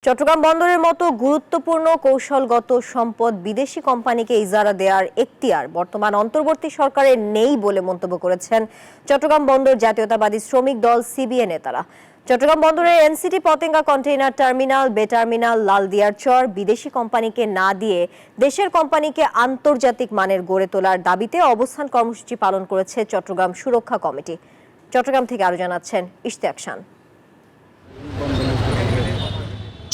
চট্টগ্রাম বন্দরের মতো গুরুত্বপূর্ণ কৌশলগত সম্পদ বিদেশি কোম্পানিকে ইজারা দেওয়ার এখতিয়ার বর্তমান অন্তর্বর্তী সরকারের নেই বলে মন্তব্য করেছেন চট্টগ্রাম বন্দর জাতীয়তাবাদী শ্রমিক দল সিবিএ নেতারা। চট্টগ্রাম বন্দরের এনসিটি পতেঙ্গা কন্টেইনার টার্মিনাল, বে টার্মিনাল, লালদিয়ার চর বিদেশি কোম্পানিকে না দিয়ে দেশের কোম্পানিকে আন্তর্জাতিক মানের গড়ে তোলার দাবিতে অবস্থান কর্মসূচি পালন করেছে চট্টগ্রাম সুরক্ষা কমিটি। চট্টগ্রাম থেকে আরো জানাচ্ছেন ইশতিয়াক খান।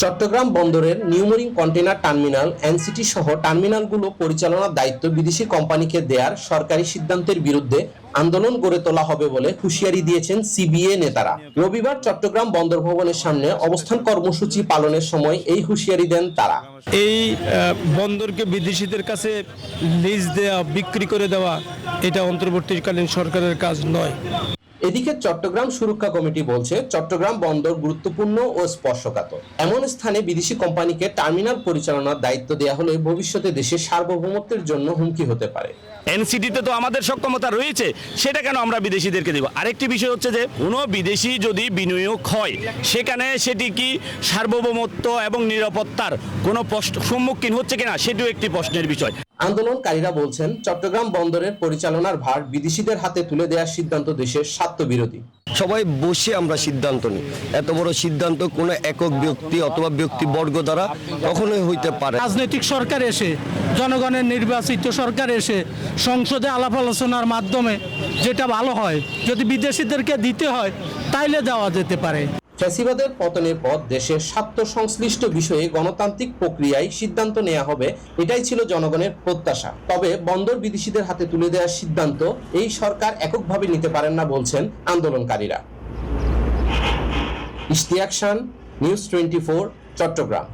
চট্টগ্রাম বন্দরের নিউমোরিং কন্টেইনার টার্মিনাল, এনসিটি সহ টার্মিনালগুলো পরিচালনার দায়িত্ব বিদেশি কোম্পানিকে দেওয়ার সরকারি সিদ্ধান্তের বিরুদ্ধে আন্দোলন গড়ে তোলা হবে বলে হুঁশিয়ারি দিয়েছেন সিবিএ নেতারা। রবিবার চট্টগ্রাম বন্দর ভবনের সামনে অবস্থান কর্মসূচি পালনের সময় এই হুঁশিয়ারি দেন তারা। এই বন্দরকে বিদেশিদের কাছে লিজ দেওয়া, বিক্রি করে দেওয়া, এটা অন্তর্বর্তীকালীন সরকারের কাজ নয়। এদিকে চট্টগ্রাম সুরক্ষা কমিটি বলছে, চট্টগ্রাম বন্দর গুরুত্বপূর্ণ ও স্পর্শকাতর। এমন স্থানে বিদেশি কোম্পানিকে টার্মিনাল পরিচালনার দায়িত্ব দেওয়া হলে ভবিষ্যতে দেশের সার্বভৌমত্বের জন্য হুমকি হতে পারে। এনসিটিতে তো আমাদের সক্ষমতা রয়েছে, সেটা কেন আমরা বিদেশিদেরকে দেব? আরেকটি বিষয় হচ্ছে যে কোনো বিদেশি যদি বিনিয়োগ হয়, সেখানে সেটি কি সার্বভৌমত্ব এবং নিরাপত্তার কোনো সম্মুখীন হচ্ছে কিনা, সেটিও একটি প্রশ্নের বিষয়। আন্দোলনকারীরা বলছেন, চট্টগ্রাম বন্দরের পরিচালনার ভার বিদেশিদের হাতে তুলে দেওয়ার সিদ্ধান্ত দেশের স্বার্থবিরোধী। সবাই বসে আমরা সিদ্ধান্ত নিই। এত বড় সিদ্ধান্ত কোনো একক ব্যক্তি অথবা ব্যক্তিবর্গ দ্বারা কখনোই হইতে পারে। রাজনৈতিক সরকার এসে, জনগণের নির্বাচিত সরকার এসে সংসদে আলাপ আলোচনার মাধ্যমে যেটা ভালো হয়, যদি বিদেশিদেরকে দিতে হয় তাইলে দেওয়া যেতে পারে। ফ্যাসিবাদের পতনের পর দেশের স্বার্থ সংশ্লিষ্ট বিষয়ে গণতান্ত্রিক প্রক্রিয়ায় সিদ্ধান্ত নেওয়া হবে, এটাই ছিল জনগণের প্রত্যাশা। তবে বন্দর বিদেশিদের হাতে তুলে দেওয়ার সিদ্ধান্ত এই সরকার এককভাবে নিতে পারেন না বলছেন আন্দোলনকারীরা। ইশতিয়াক খান, নিউজ 24, চট্টগ্রাম।